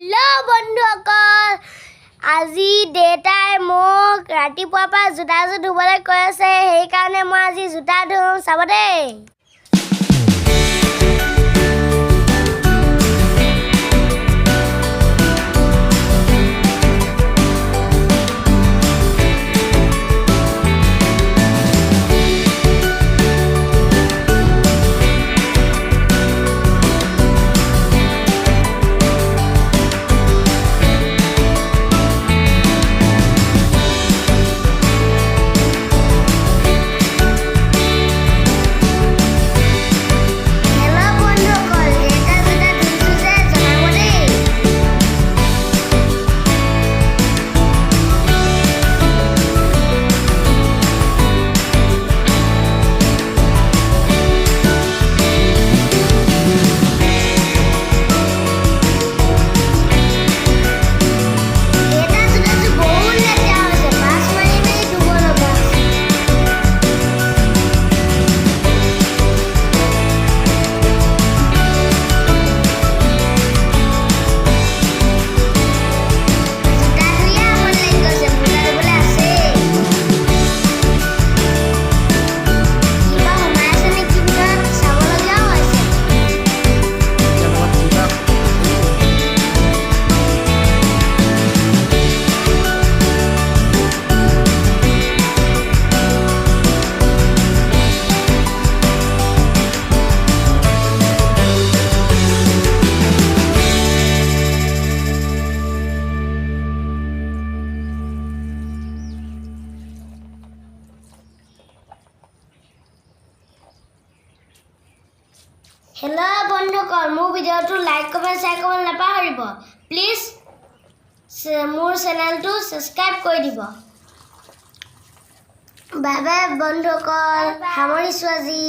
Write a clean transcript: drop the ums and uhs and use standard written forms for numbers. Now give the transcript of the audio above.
Hello' বন্ধুসকল, আজি দেউতাই মোক ৰাতিপুৱাৰ পৰা জোতাযোৰ ধুবলৈ কৈ আছে। সেইকাৰণে মই আজি জোতা ধুম, চাব দেই। হেল্ল' বন্ধুসকল, মোৰ ভিডিঅ'টো লাইক কমেণ্ট শ্বেয়াৰ কৰিবলৈ নাপাহৰিব। প্লিজ মোৰ চেনেলটো ছাবস্ক্ৰাইব কৰি দিব। বাই বাই বন্ধুসকল, সামৰিছোঁ আজি।